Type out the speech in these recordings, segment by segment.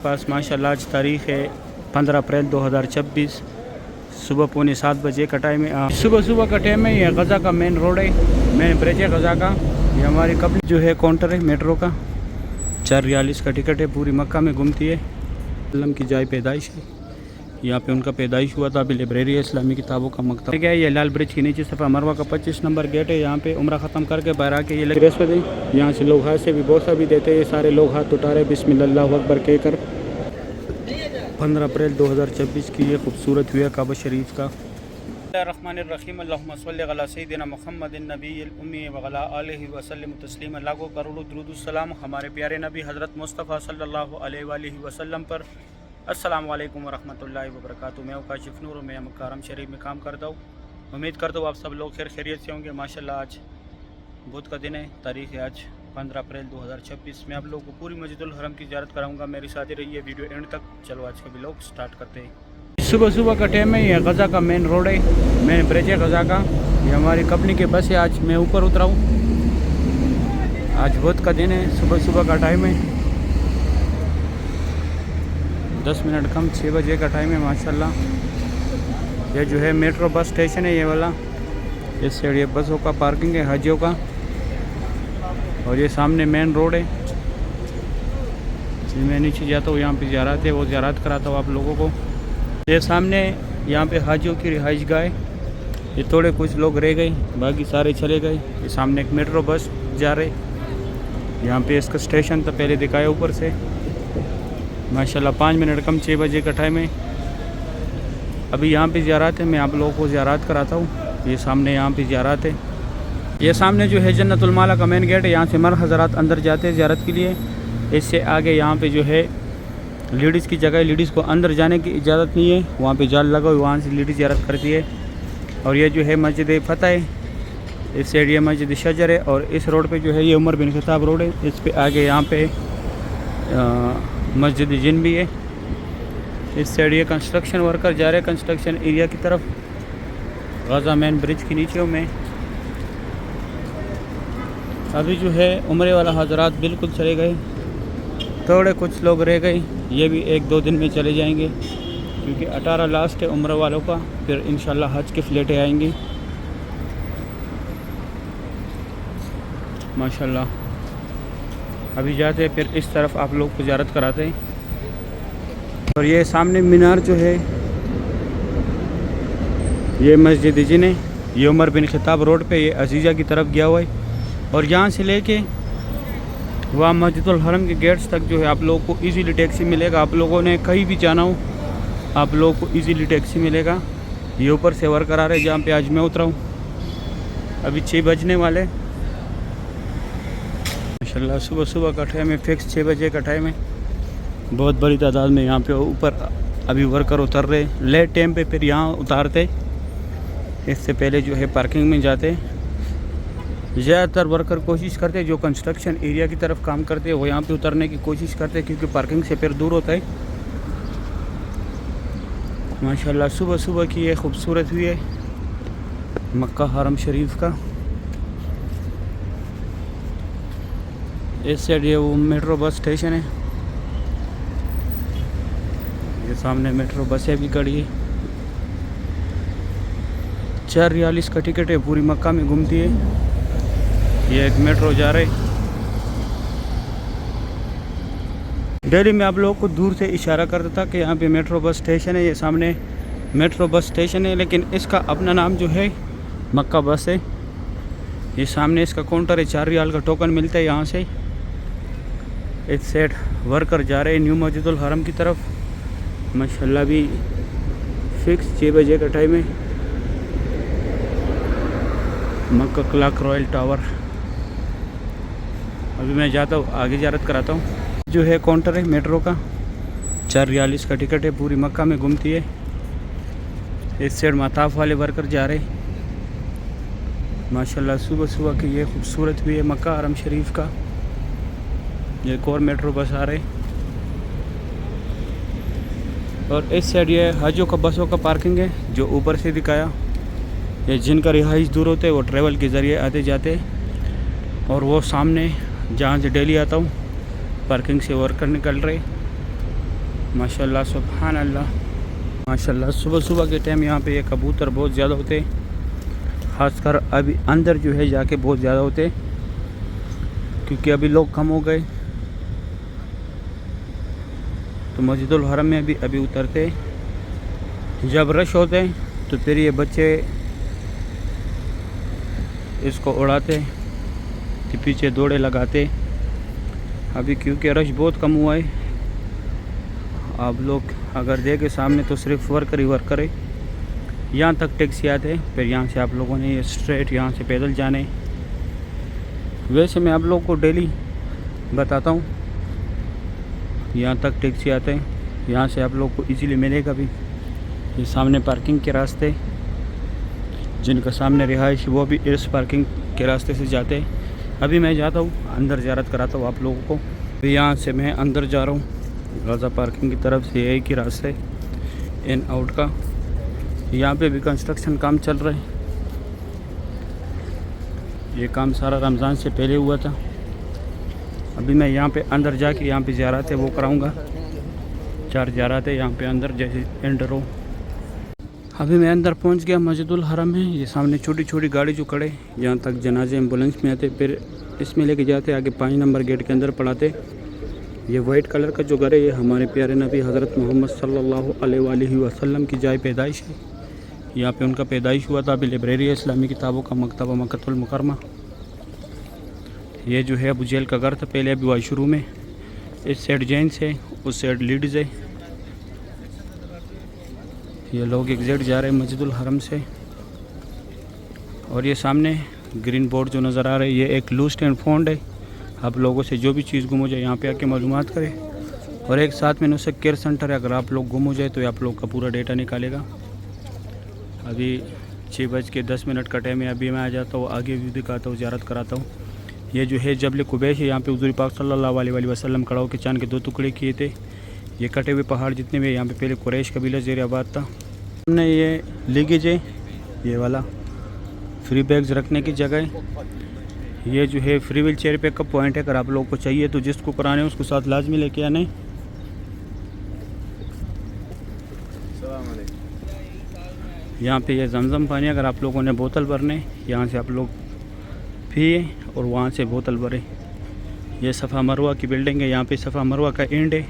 पास माशाल्लाह आज तारीख़ है 15 अप्रैल 2026 सुबह 6:45 का टाइम है। सुबह का टाइम है। ये गज़ा का मेन रोड है, मेन ब्रिज है गज़ा का। ये हमारी कंपनी जो है काउंटर है मेट्रो का। 4 रियालिस का टिकट है, पूरी मक्का में घूमती है। इस्लाम की जाए पैदाइश है, यहाँ पे उनका पैदाइश हुआ था। अभी लाइब्रेरी है, इस्लामी किताबों का मकतब है। ये लाल ब्रिज के नीचे सफ़ा मरवा का 25 नंबर गेट है। यहाँ पे उम्रा ख़त्म करके बाहर आके ये रेस में यहाँ से लोग हाथ से भी बहुत सा भी देते हैं। ये सारे लोग हाथ उठा रहे बिस्मिल्लाह अकबर कहकर। 15 अप्रैल 2026 की ये खूबसूरत हुआ काबा शरीफ का। रहमानिर्रहीम अल्लाहुम्मा सल्लि अला सय्यिदिना मुहम्मदिन नबिय्यिल उम्मी व अला आलिहि व सल्लिम तस्लीमा। लाखों करोड़ों दुरूद सलाम हमारे प्यारे नबी हज़रत मुस्तफ़ा सल्लल्लाहु अलैहि वसल्लम पर। अस्सलाम वालेकुम वरहमतुल्लाहि वबरकातुहू। मैं काशिफ नूर, मैं मक्का हरम शरीफ में काम करता हूँ। उम्मीद करता हूँ आप सब लोग खैर खैरियत से होंगे। माशाल्लाह आज बुध का दिन है, तारीख़ है आज 15 अप्रैल 2026। मैं आप लोगों को पूरी मस्जिदुल हरम की ज़ियारत कराऊंगा। मेरी साथ ही रहिए वीडियो एंड तक। चलो आज का व्लॉग स्टार्ट करते हैं। सुबह का टाइम है। ये गज़ा का मेन रोड है, मेन ब्रिज है गज़ा का। ये हमारी कंपनी के बस है। आज मैं ऊपर उतरा हूँ। आज बुध का दिन है, सुबह का टाइम है। 10 मिनट कम 6 बजे का टाइम है माशाल्लाह। ये जो है मेट्रो बस स्टेशन है, ये वाला। इस साइड ये बसों का पार्किंग है, हाजियों का। और ये सामने मेन रोड है। मैं नीचे जाता हूँ, यहाँ पे ज़ियारत है, वो ज़ियारत कराता हूँ आप लोगों को। ये सामने यहाँ पे हाजियों की रिहाइश गाह है। ये थोड़े कुछ लोग रह गए, बाकी सारे चले गए। ये सामने एक मेट्रो बस जा रहे, यहाँ पे इसका स्टेशन तो पहले दिखाया ऊपर से। माशाल्लाह 5 मिनट कम 6 बजे का टाइम है। अभी यहाँ पे ज़ियारत है, मैं आप लोगों को ज़ियारत कराता हूँ। ये सामने यहाँ पे ज़ियारत है। ये सामने जो है जन्नतुल माला का मेन गेट है। यहाँ से मर्द हज़रात अंदर जाते हैं ज़ियारत के लिए। इससे आगे यहाँ पे जो है लेडीज़ की जगह है, लेडीज़ को अंदर जाने की इजाज़त नहीं है। वहाँ पे जाल लगा हुआ, वहाँ से लेडीज़ ज़ियारत करती है। और ये जो है मस्जिद फ़तह है, इस साइड ये मस्जिद शजर है। और इस रोड पे जो है ये उमर बिन खत्ताब रोड है। इस पे आगे यहाँ पे मस्जिद जिन भी है। इस साइड ये कंस्ट्रक्शन वर्कर जा रहे हैं कंस्ट्रक्शन एरिया की तरफ। गज़ा मेन ब्रिज के नीचे हूँ मैं। अभी जो है उम्रे वाला हज़रात बिल्कुल चले गए, थोड़े कुछ लोग रह गए। ये भी 1-2 दिन में चले जाएंगे, क्योंकि 18 लास्ट है उम्र वालों का। फिर इंशाल्लाह हज के फ्लेटें आएंगी माशाल्लाह। अभी जाते हैं, फिर इस तरफ आप लोग को ज़ियारत कराते हैं। और ये सामने मीनार जो है ये मस्जिद जिन है। ये उमर बिन खत्ताब रोड पे ये अजीज़ा की तरफ गया हुआ है। और यहाँ से लेके वहाँ मस्जिदुल हरम के गेट्स तक जो है आप लोगों को इजीली टैक्सी मिलेगा। आप लोगों ने कहीं भी जाना हो आप लोगों को इजीली टैक्सी मिलेगा। ये ऊपर से वर्कर आ रहे हैं जहाँ पे आज मैं उतरा हूँ। अभी 6 बजने वाले माशाल्लाह। सुबह का टाइम है, फिक्स 6 बजे का टाइम है। बहुत बड़ी तादाद में यहाँ पे ऊपर अभी वर्कर उतर रहे। लेट टाइम पे फिर यहाँ उतारते, इससे पहले जो है पार्किंग में जाते। ज़्यादातर वर्कर कोशिश करते जो कंस्ट्रक्शन एरिया की तरफ काम करते हैं वो यहाँ पे उतरने की कोशिश करते, क्योंकि पार्किंग से फिर दूर होता है माशाल्लाह। सुबह की ये खूबसूरत हुई है मक्का हरम शरीफ का। इस साइड ये वो मेट्रो बस स्टेशन है। ये सामने मेट्रो बसें भी खड़ी है। 4 रियालिस का टिकट है, पूरी मक्का में घूमती है। ये एक मेट्रो जा रहे। डेली में आप लोगों को दूर से इशारा करता था कि यहाँ पे मेट्रो बस स्टेशन है। ये सामने मेट्रो बस स्टेशन है, लेकिन इसका अपना नाम जो है मक्का बस है। ये सामने इसका काउंटर है, 4 रियाल का टोकन मिलता है यहाँ से। इस साइड वर्कर जा रहे हैं न्यू मस्जिदुल हरम की तरफ माशाल्लाह। भी फिक्स 6 बजे का टाइम है। मक्का क्लॉक रॉयल टावर। अभी मैं जाता हूँ, आगे ज़ियारत कराता हूँ। जो है काउंटर है मेट्रो का, 4 रियालिस का टिकट है, पूरी मक्का में घूमती है। इस साइड मताफ वाले वर्कर जा रहे माशाल्लाह। सुबह की ये खूबसूरत भी है मक्का हरम शरीफ का। एक और मेट्रो बस आ रहे। और इस साइड ये हाजियों का बसों का पार्किंग है, जो ऊपर से दिखाया। ये जिनका रिहाइश दूर होते हैं वो ट्रेवल के ज़रिए आते जाते। और वो सामने जहाँ से डेली आता हूँ पार्किंग से वर्कर निकल रहे। माशाल्लाह सुभान अल्लाह। माशाल्लाह सुबह सुबह के टाइम यहाँ पे ये कबूतर बहुत ज़्यादा होते, ख़ासकर अभी अंदर जो है जाके बहुत ज़्यादा होते, क्योंकि अभी लोग कम हो गए। तो मस्जिदुल हरम में भी अभी उतरते, जब रश होते तो फिर ये बच्चे इसको उड़ाते कि पीछे दौड़े लगाते। अभी क्योंकि रश बहुत कम हुआ है, आप लोग अगर देखे सामने तो सिर्फ वर्कर ही वर्कर है। यहाँ तक टैक्सी आते, फिर यहाँ से आप लोगों ने ये स्ट्रेट यहाँ से पैदल जाने। वैसे मैं आप लोगों को डेली बताता हूँ, यहाँ तक टैक्सी आते हैं, यहाँ से आप लोग को इजीली मिलेगा भी। ये सामने पार्किंग के रास्ते, जिनका सामने रिहाइश वो भी इस पार्किंग के रास्ते से जाते हैं। अभी मैं जाता हूँ अंदर, ज़ियारत कराता हूँ आप लोगों को। अभी यहाँ से मैं अंदर जा रहा हूँ गाज़ा पार्किंग की तरफ से, एक ही रास्ते इन आउट का। यहाँ पे भी कंस्ट्रक्शन काम चल रहा है। ये काम सारा रमज़ान से पहले हुआ था। अभी मैं यहाँ पे अंदर जाके यहाँ पे ज़ियारत है वो कराऊँगा। 4 ज़ियारत है यहाँ पे अंदर, जैसे एंटर हो। अभी मैं अंदर पहुँच गया मस्जिदुल हरम में। ये सामने छोटी छोटी गाड़ी जो खड़े, यहाँ तक जनाजे एम्बुलेंस में आते, फिर इसमें लेके जाते, आगे 5 नंबर गेट के अंदर पढ़ाते। ये वाइट कलर का जो घर है, ये हमारे प्यारे नबी हज़रत मोहम्मद सल्लल्लाहु अलैहि वसल्लम की जाए पैदाइश है। यहाँ पे उनका पैदाइश हुआ था। अभी लाइब्रेरी है इस्लामी किताबों का, मकतबा मक्कतुल मुकरमा। ये जो है अबू जहल का घर था पहले, अभी हुआ शुरू में। इस साइड जेंट्स है, उस साइड लेडीज़ है। ये लोग एग्जैक्ट जा रहे हैं मस्जिदुल हरम से। और ये सामने ग्रीन बोर्ड जो नज़र आ रहा है, ये एक लूस्ट एंड फाउंड है। आप लोगों से जो भी चीज़ गुम हो जाए यहाँ पे आके मालूमात करें। और एक साथ में नुसक केयर सेंटर है, अगर आप लोग गुम हो जाए तो आप लोग का पूरा डेटा निकालेगा। अभी 6:10 का टाइम है। अभी मैं आ जाता हूँ, आगे भी दिखाता हूँ, ज़ियारत कराता हूँ। ये जो है जबल कुबैश है, यहाँ पे हुज़ूर पाक सल्लल्लाहु अलैहि वसल्लम खड़ा होकर चांद के 2 टुकड़े किए थे। ये कटे हुए पहाड़ जितने भी यहाँ पे पहले कुरैश कबीला ज़ेर आबाद था। हमने ये लिगेज है, ये वाला फ्री बैग्स रखने की जगह है। ये जो है फ्री व्हील चेयर पे का पॉइंट है, अगर आप लोगों को चाहिए तो जिसको कराने उसको साथ लाजमी लेके आने। यहाँ पे ये जमजम पानी, अगर आप लोगों ने बोतल भरने, यहाँ से आप लोग पिए और वहाँ से बोतल भरे। ये सफ़ा मरवा की बिल्डिंग है, यहाँ पे सफ़ा मरवा का एंड है।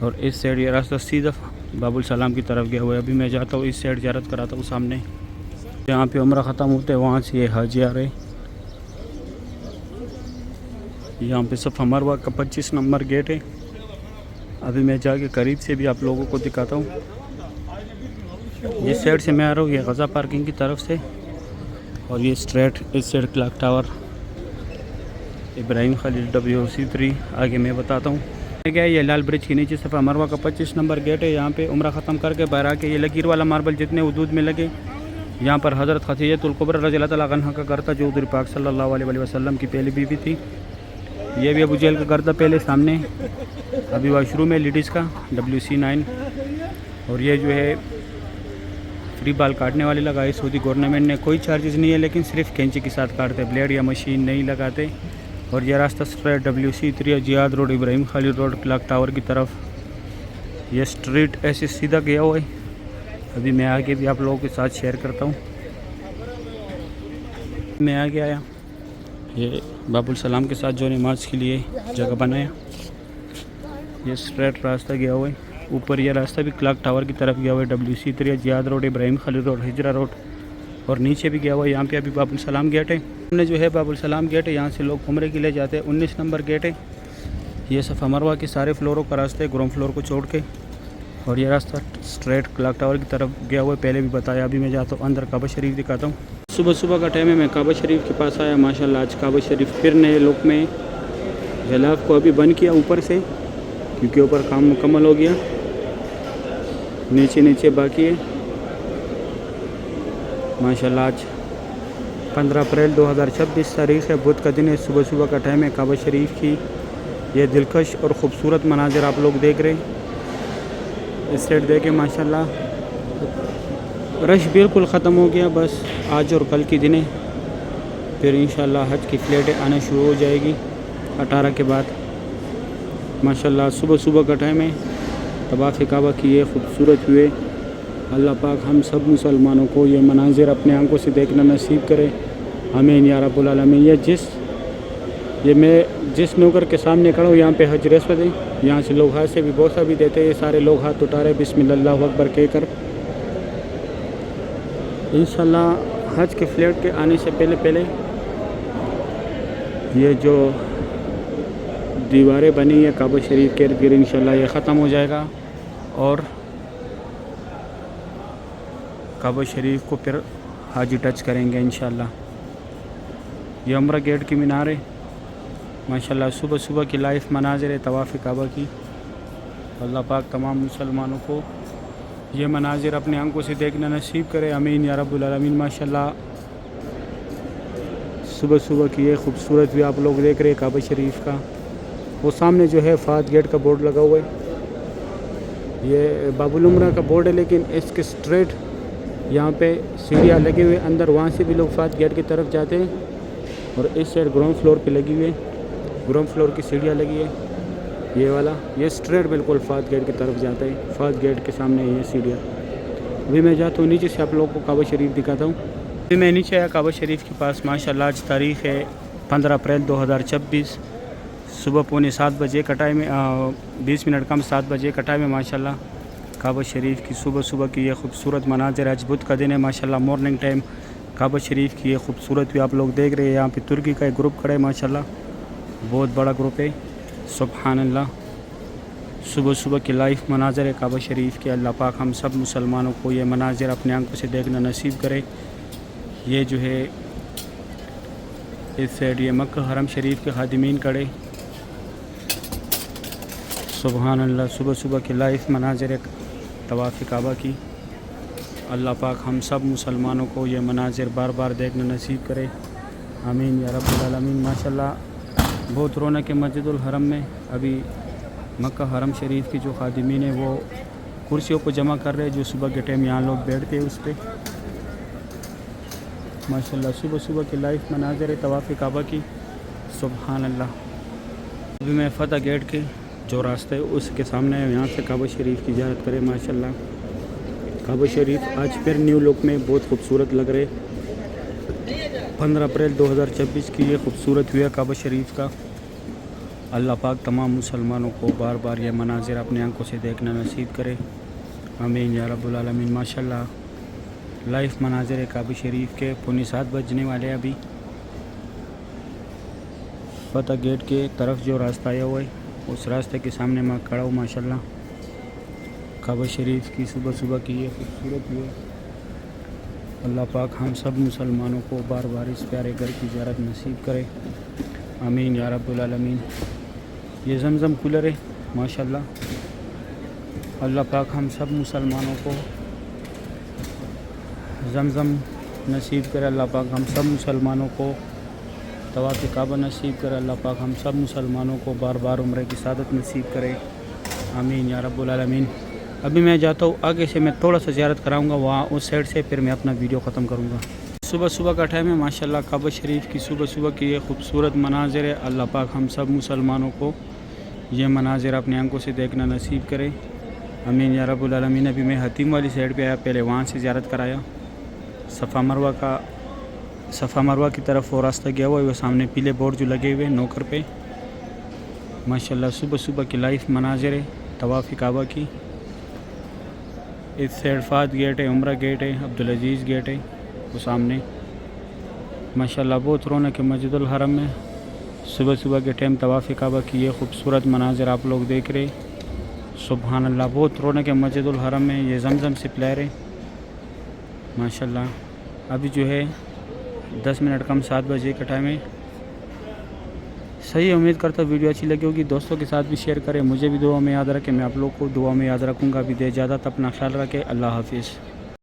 और इस साइड ये रास्ता सीधा बाबुल सलाम की तरफ गया हुआ है। अभी मैं जाता हूँ इस साइड, ज़ियारत कराता हूँ सामने। यहाँ पे उम्रा ख़त्म होते हैं, वहाँ से ये हाजी आ रहे। यहाँ पे सफ़ा मरवा का 25 नंबर गेट है। अभी मैं जाके करीब से भी आप लोगों को दिखाता हूँ। जिस साइड से मैं आ रहा हूँ, ये गज़ा पार्किंग की तरफ से, और ये स्ट्रेट इस side clock tower, Ibrahim Khalil WC3। आगे मैं बताता हूँ क्या, ये लाल ब्रिज के नीचे सफ़ा मरवा का 25 नंबर गेट है। यहाँ पे उम्रा ख़त्म करके बाहर आके ये लकीर वाला मार्बल जितने वजूद में लगे, यहाँ पर हज़रत खदीजतुल कुबरा रज़ियल्लाहु तआला अन्हा का घर था, जो हुज़ूर पाक सल्लल्लाहु अलैहि वसल्लम की पहली बीवी थी। ये भी अबू जहल का घर था पहले सामने। अभी वाशरूम है लेडीज़ का WC9। और ये जो है फ्री बाल काटने वाले लगाए सऊदी गवर्नमेंट ने, कोई चार्जेस नहीं है, लेकिन सिर्फ कैंची के साथ काटते, ब्लेड या मशीन नहीं लगाते। और ये रास्ता straight WC3 Ziyad road, Ibrahim Khalil road, clock tower की तरफ। ये स्ट्रीट ऐसे सीधा गया हुआ है। अभी मैं आगे भी आप लोगों के साथ शेयर करता हूँ। मैं आगे आया, ये बाबुल सलाम के साथ जो नमाज के लिए जगह बनाया। ये स्ट्रेट रास्ता गया हुआ है। ऊपर ये रास्ता भी क्लॉक टावर की तरफ गया हुआ है, WC3 Ziyad road, Ibrahim Khalil road, Hijra road. और नीचे भी गया हुआ है। यहाँ पे अभी बाबुल सलाम गेट है। हमने जो है बाबुल सलाम गेट है, यहाँ से लोग उम्रे के लिए जाते हैं। 19 नंबर गेट है। ये सफ़ा मरवा के सारे फ्लोरों का रास्ता है, ग्राउंड फ्लोर को छोड़ के। और ये रास्ता स्ट्रेट क्लॉक टावर की तरफ गया हुआ है, पहले भी बताया। अभी मैं जाता हूँ अंदर, काबा शरीफ दिखाता हूँ। सुबह सुबह का टाइम है, मैं काबा शरीफ के पास आया। माशाल्लाह आज काबा शरीफ फिर नए लुक में। जलाफ को अभी बंद किया ऊपर से, क्योंकि ऊपर काम मुकम्मल हो गया, नीचे नीचे बाकी है। माशाल्लाह आज 15 अप्रैल 2026 तारीख़ है, बुध का दिन है। सुबह सुबह का टाइम है। काबा शरीफ की ये दिलकश और ख़ूबसूरत मनाज़िर आप लोग देख रहे हैं। इस साइड देखें, माशाल्लाह रश बिल्कुल ख़त्म हो गया। बस आज और कल के दिन है, फिर इंशाल्लाह हज की फ़्लाइटें आना शुरू हो जाएगी 18 के बाद। माशाल्लाह सुबह सुबह का टाइम है। तवाफ़ काबा की ये खूबसूरत हुए। अल्लाह पाक हम सब मुसलमानों को ये मनाजिर अपने आंखों से देखना नसीब करे, आमीन या रब्बुल आलमीन। ये मैं जिस नौकर के सामने खड़ा हूँ यहाँ पे हजर अस्वद है, यहाँ से लोग हाथ से भी बोसा भी देते हैं। ये सारे लोग हाथ उठा रहे बिस्मिल्लाह अकबर कहकर। इंशाल्लाह हज के फ्लैट के आने से पहले ये जो दीवारें बनी है काबा शरीफ के इर्द गिर्द, इंशाल्लाह ये ख़त्म हो जाएगा और काबा शरीफ को फिर हाजी टच करेंगे इंशाल्लाह। ये उम्रा गेट की मीनार है माशाल्लाह। सुबह सुबह की लाइफ मनाजिर है तवाफ़ काबा की। अल्लाह पाक तमाम मुसलमानों को ये मनाजिर अपने आंखों से देखना नसीब करे, आमीन या रब्बुल आलमीन। माशाल्लाह सुबह सुबह की ये खूबसूरत भी आप लोग देख रहे हैं काबा शरीफ का। वो सामने जो है फ़ात गेट का बोर्ड लगा हुआ है, ये बाबुल उमरा का बोर्ड है, लेकिन इसके स्ट्रेट यहाँ पे सीढ़ियाँ लगी हुई अंदर, वहाँ से भी लोग फ़ात गेट की तरफ जाते हैं। और इस साइड ग्राउंड फ्लोर पे लगी हुई है, ग्राउंड फ्लोर की सीढ़ियाँ लगी है। ये वाला ये स्ट्रेट बिल्कुल फ़ात गेट की तरफ जाता है, फ़ात गेट के सामने ये सीढ़ियाँ। अभी मैं जाता हूँ नीचे से आप लोगों को काबा शरीफ दिखाता हूँ। अभी मैं नीचे आया काबा शरीफ के पास। माशाल्लाह आज तारीख़ है 15 अप्रैल 2026, सुबह 6:45 बजे का टाइम है, 20 मिनट कम 7 बजे का टाइम है। माशाल्लाह काबा शरीफ की सुबह सुबह की ये खूबसूरत मनाजिर। आज बुध का दिन है माशाल्लाह। मॉर्निंग टाइम काबा शरीफ की ये खूबसूरत भी आप लोग देख रहे हैं। यहाँ पे तुर्की का एक ग्रुप खड़ा है माशाल्लाह, बहुत बड़ा ग्रुप है, सुब्हान अल्लाह। सुबह सुबह की लाइफ मनाजिर है काबा शरीफ के। अल्लाह पाक हम सब मुसलमानों को ये मनाजिर अपने आंखों से देखना नसीब करे। ये जो है इस साइड ये मक्का हरम शरीफ के खादिमीन खड़े, सुब्हान अल्लाह। सुबह सुबह की लाइफ मनाजिर है तवाफ़ काबा की। अल्लाह पाक हम सब मुसलमानों को ये मनाजिर बार बार देखना नसीब करे, आमीन या रब्बुल आलमीन। माशाल्लाह बहुत रौनक है मस्जिदुल हरम में। अभी मक्का हरम शरीफ की जो खादिमीन है वो कुर्सियों को जमा कर रहे हैं, जो सुबह के टाइम यहाँ लोग बैठते हैं उस पर। माशाल्लाह सुबह सुबह की लाइफ मनाजिर है तवाफ़ काबा की, सुब्हान अल्लाह। अभी मैं फ़तह गेट के जो रास्ता है उसके सामने है, यहाँ से काबा शरीफ की ज़ियारत करें। माशाल्लाह काबा शरीफ आज फिर न्यू लुक में बहुत खूबसूरत लग रहे। 15 अप्रैल 2026 की ये खूबसूरत हुआ काबा शरीफ का। अल्लाह पाक तमाम मुसलमानों को बार बार ये मनाजिर अपनी आंखों से देखना नसीब करे, आमीन या रब्बुल आलमीन। माशाल्लाह लाइफ मनाजिर है काबा शरीफ के। 6:45 बजने वाले अभी। फ़तह गेट के तरफ जो रास्ता आया हुआ है उस रास्ते के सामने मैं खड़ा हूँ। माशाल्लाह काबा शरीफ की सुबह सुबह की ये खूबसूरत हुई। अल्लाह पाक हम सब मुसलमानों को बार बार इस प्यारे घर की ज़ियारत नसीब करे, आमीन या रब्बुल आलमीन। ये जमज़म कूलर है माशाल्लाह। अल्लाह पाक हम सब मुसलमानों को जमज़म नसीब करे। अल्लाह पाक हम सब मुसलमानों को तवाफ़ काबा नसीब करे। अल्लाह पाक हम सब मुसलमानों को बार बार उम्र की सादत नसीब करे, आमीन या रब्बुल आलमीन। अभी मैं जाता हूँ आगे से, मैं थोड़ा सा ज़ियारत कराऊँगा वहाँ उस साइड से, फिर मैं अपना वीडियो ख़त्म करूँगा। सुबह सुबह का टाइम है माशाल्लाह। काबा शरीफ की सुबह सुबह की ये खूबसूरत मनाजिर है। अल्लाह पाक हम सब मुसलमानों को ये मनाजिर अपनी आंखों से देखना नसीब करे, आमीन या रब्बुल आलमीन। अभी मैं हतीम वाली साइड पे आया, पहले वहाँ से ज़ियारत कराया। सफ़ा मरवा की तरफ वो रास्ता गया हुआ है, वो सामने पीले बोर्ड जो लगे हुए नौकर पे। माशाल्लाह सुबह सुबह की लाइफ मनाजिर है तवाफ़ काबा की। इस साइड फ़ात गेट है, उम्रा गेट है, अब्दुल अजीज़ गेट है वो सामने। माशाल्लाह बहुत रौनक है मस्जिदुल हरम में। सुबह सुबह के टाइम तवाफ़ काबा की ये खूबसूरत मनाजिर आप लोग देख रहे, सुब्हान अल्लाह। बहुत रौनक है मस्जिदुल हरम में। ये जमज़म से प्लेयर है माशाल्लाह। अभी जो है 10 मिनट कम 7 बजे का टाइम है। सही है, उम्मीद करता हूँ वीडियो अच्छी लगी होगी। दोस्तों के साथ भी शेयर करें, मुझे भी दुआ में याद रखें, मैं आप लोग को दुआ में याद रखूँगा। अभी दे इजाज़त, अपना ख्याल रखें, अल्लाह हाफिज़।